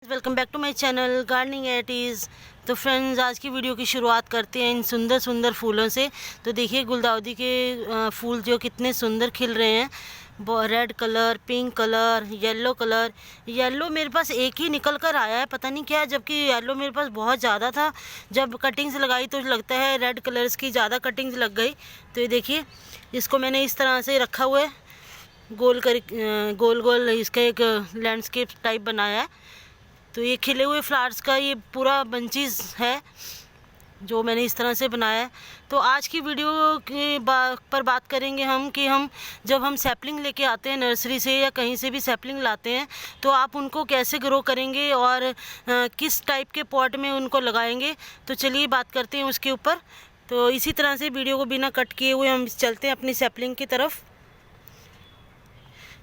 Welcome back to my channel gardening at ease. तो friends, आज की वीडियो की शुरुआत करते हैं इन सुंदर सुंदर फूलों से। तो देखिए गुलदाउदी के फूल जो कितने सुंदर खिल रहे हैं। Red colour, pink colour, yellow colour. Yellow मेरे पास एक ही निकल कर आया है, पता नहीं क्या, जबकि येलो मेरे पास बहुत ज़्यादा था। जब कटिंग्स लगाई तो लगता है रेड कलर्स की ज़्यादा कटिंग्स लग गई। तो ये देखिए, इसको मैंने इस तरह से रखा हुआ है, गोल कर गोल गोल इसका एक लैंडस्केप टाइप बनाया है। तो ये खिले हुए फ्लावर्स का ये पूरा बंचीज है जो मैंने इस तरह से बनाया है। तो आज की वीडियो के पर बात करेंगे हम कि जब हम सैपलिंग लेके आते हैं नर्सरी से या कहीं से भी सैपलिंग लाते हैं तो आप उनको कैसे ग्रो करेंगे और किस टाइप के पॉट में उनको लगाएंगे। तो चलिए बात करते हैं उसके ऊपर। तो इसी तरह से वीडियो को बिना कट किए हुए हम चलते हैं अपनी सैपलिंग की तरफ।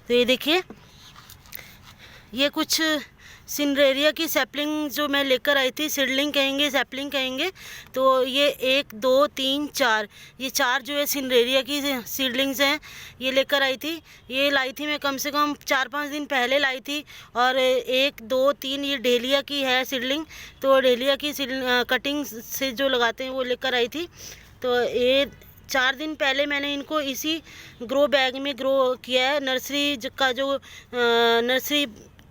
तो ये देखिए, ये कुछ सिनरेरिया की सैपलिंग जो मैं लेकर आई थी, सीडलिंग कहेंगे, सैपलिंग कहेंगे। तो ये 1 2 3 4, ये 4 जो है सिनरेरिया की सीडलिंग्स हैं, ये लेकर आई थी। ये लाई थी मैं कम से कम 4-5 दिन पहले लाई थी। और 1 2 3 ये डेलिया की है सीडलिंग। तो डेलिया की कटिंग से जो लगाते हैं वो लेकर आई थी। तो ये 4 दिन पहले मैंने इनको इसी ग्रो बैग में ग्रो किया है। नर्सरी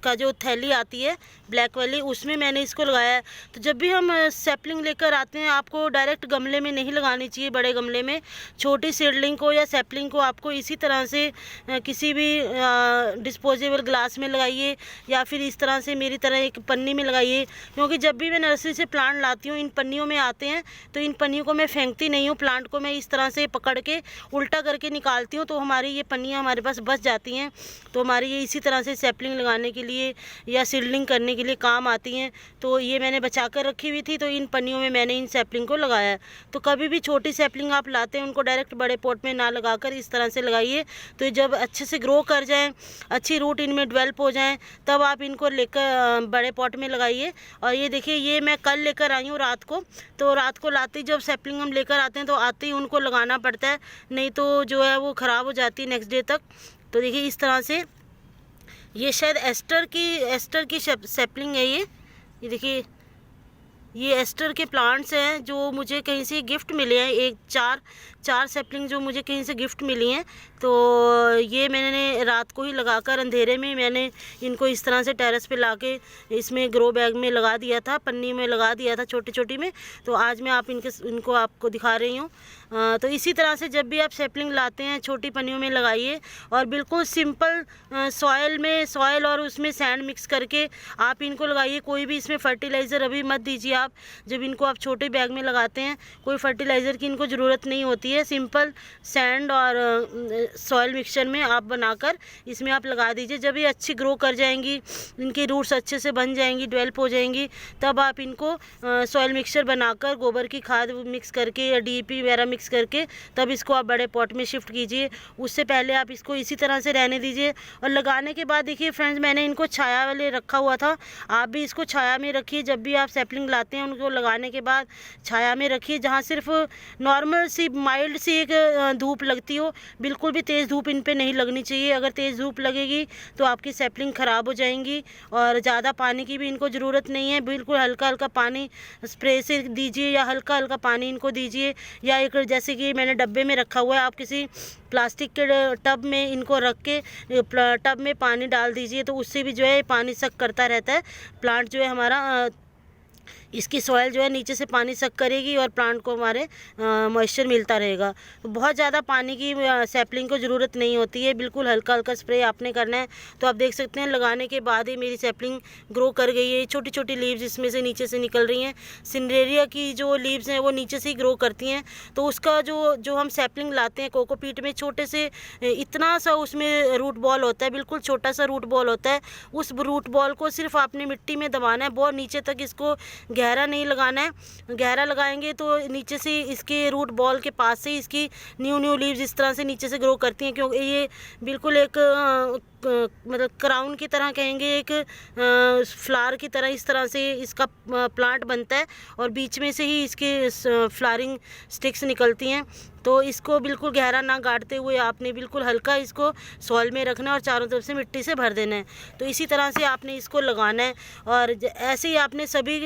का जो थैली आती है ब्लैक वाली, उसमें मैंने इसको लगाया है। तो जब भी हम सैपलिंग लेकर आते हैं, आपको डायरेक्ट गमले में नहीं लगानी चाहिए, बड़े गमले में। छोटी सीडलिंग को या सैपलिंग को आपको इसी तरह से किसी भी डिस्पोजेबल ग्लास में लगाइए या फिर इस तरह से मेरी तरह एक पन्नी में लगाइए। क्योंकि जब भी मैं नर्सरी से प्लांट लाती हूँ, इन पन्नियों में आते हैं, तो इन पन्नियों को मैं फेंकती नहीं हूँ। प्लांट को मैं इस तरह से पकड़ के उल्टा करके निकालती हूँ, तो हमारी ये पन्नियाँ हमारे पास बच जाती हैं। तो हमारी ये इसी तरह से सैपलिंग लगाने के लिए या सीडलिंग करने के लिए काम आती हैं। तो ये मैंने बचा कर रखी हुई थी, तो इन पन्नियों में मैंने इन सैपलिंग को लगाया है। तो कभी भी छोटी सैपलिंग आप लाते हैं, उनको डायरेक्ट बड़े पॉट में ना लगाकर इस तरह से लगाइए। तो जब अच्छे से ग्रो कर जाएं, अच्छी रूट इनमें डेवलप हो जाएं, तब आप इनको लेकर बड़े पॉट में लगाइए। और ये देखिए, ये मैं कल लेकर आई हूँ रात को। तो रात को लाते ही जब सैपलिंग हम लेकर आते हैं तो आते ही उनको लगाना पड़ता है, नहीं तो जो है वो ख़राब हो जाती है नेक्स्ट डे तक। तो देखिए इस तरह से, ये शायद एस्टर की सैपलिंग है। ये देखिए, ये एस्टर के प्लांट्स हैं जो मुझे कहीं से गिफ्ट मिले हैं। एक चार सैपलिंग जो मुझे कहीं से गिफ्ट मिली हैं। तो ये मैंने रात को ही लगाकर अंधेरे में मैंने इनको इस तरह से टेरेस पे लाके इसमें ग्रो बैग में लगा दिया था, पन्नी में लगा दिया था छोटी छोटी में। तो आज मैं इनको आपको दिखा रही हूँ। तो इसी तरह से जब भी आप सैपलिंग लाते हैं, छोटी पन्नियों में लगाइए और बिल्कुल सिंपल सॉयल और उसमें सैंड मिक्स करके आप इनको लगाइए। कोई भी इसमें फर्टिलाइज़र अभी मत दीजिए आप। जब इनको आप छोटे बैग में लगाते हैं, कोई फर्टिलाइज़र की इनको ज़रूरत नहीं होती है। सिंपल सैंड और सॉयल मिक्सचर में आप बनाकर इसमें आप लगा दीजिए। जब ये अच्छी ग्रो कर जाएंगी, इनकी रूट्स अच्छे से बन जाएंगी, डेवलप हो जाएंगी, तब आप इनको सॉयल मिक्सचर बनाकर गोबर की खाद मिक्स करके या डीएपी वगैरह मिक्स करके तब इसको आप बड़े पॉट में शिफ्ट कीजिए। उससे पहले आप इसको इसी तरह से रहने दीजिए। और लगाने के बाद देखिए फ्रेंड्स, मैंने इनको छाया वाले रखा हुआ था। आप भी इसको छाया में रखिए। जब भी आप सैपलिंग लाते हैं, उनको लगाने के बाद छाया में रखिए, जहाँ सिर्फ नॉर्मल सी माइल्ड सी एक धूप लगती हो। बिल्कुल भी तेज़ धूप इन पे नहीं लगनी चाहिए। अगर तेज़ धूप लगेगी तो आपकी सैपलिंग ख़राब हो जाएंगी। और ज़्यादा पानी की भी इनको ज़रूरत नहीं है। बिल्कुल हल्का हल्का पानी स्प्रे से दीजिए या हल्का हल्का पानी इनको दीजिए। या एक जैसे कि मैंने डब्बे में रखा हुआ है, आप किसी प्लास्टिक के टब में इनको रख के टब में पानी डाल दीजिए। तो उससे भी जो है पानी सक करता रहता है। प्लांट जो है हमारा, इसकी सॉइल जो है नीचे से पानी सक करेगी और प्लांट को हमारे मॉइस्चर मिलता रहेगा। तो बहुत ज़्यादा पानी की सैपलिंग को ज़रूरत नहीं होती है। बिल्कुल हल्का हल्का स्प्रे आपने करना है। तो आप देख सकते हैं लगाने के बाद ही मेरी सैपलिंग ग्रो कर गई है। छोटी छोटी लीव्स इसमें से नीचे से निकल रही हैं। सिनरेरिया की जो लीव्स हैं वो नीचे से ही ग्रो करती हैं। तो उसका जो हम सैपलिंग लाते हैं कोकोपीट में, छोटे से इतना सा उसमें रूट बॉल होता है, बिल्कुल छोटा सा रूट बॉल होता है। उस रूट बॉल को सिर्फ आपने मिट्टी में दबाना है, बहुत नीचे तक इसको गहरा नहीं लगाना है। गहरा लगाएंगे तो नीचे से इसके रूट बॉल के पास से इसकी न्यू लीव्स इस तरह से नीचे से ग्रो करती हैं। क्योंकि ये बिल्कुल एक मतलब क्राउन की तरह कहेंगे, एक फ्लावर की तरह इस तरह से इसका प्लांट बनता है और बीच में से ही इसके फ्लावरिंग स्टिक्स निकलती हैं। तो इसको बिल्कुल गहरा ना गाड़ते हुए आपने बिल्कुल हल्का इसको सॉइल में रखना है और चारों तरफ से मिट्टी से भर देना है। तो इसी तरह से आपने इसको लगाना है और ऐसे ही आपने सभी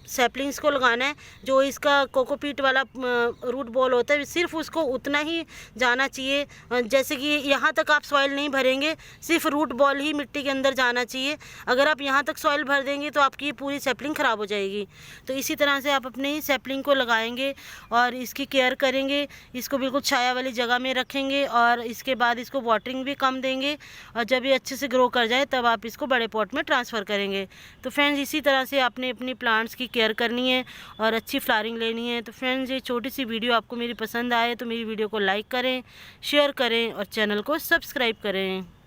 सैपलिंग्स को लगाना है। जो इसका कोकोपीट वाला रूट बॉल होता है सिर्फ उसको उतना ही जाना चाहिए, जैसे कि यहाँ तक आप सॉइल नहीं भरेंगे, सिर्फ रूट बॉल ही मिट्टी के अंदर जाना चाहिए। अगर आप यहाँ तक सॉइल भर देंगे तो आपकी पूरी सैपलिंग ख़राब हो जाएगी। तो इसी तरह से आप अपनी सैपलिंग को लगाएंगे और इसकी केयर करेंगे। इसको बिल्कुल छाया वाली जगह में रखेंगे और इसके बाद इसको वाटरिंग भी कम देंगे और जब ये अच्छे से ग्रो कर जाए तब आप इसको बड़े पॉट में ट्रांसफ़र करेंगे। तो फ्रेंड्स, इसी तरह से आपने अपनी प्लांट्स की केयर करनी है और अच्छी फ्लावरिंग लेनी है। तो फ्रेंड्स, ये छोटी सी वीडियो आपको मेरी पसंद आए तो मेरी वीडियो को लाइक करें, शेयर करें और चैनल को सब्सक्राइब करें।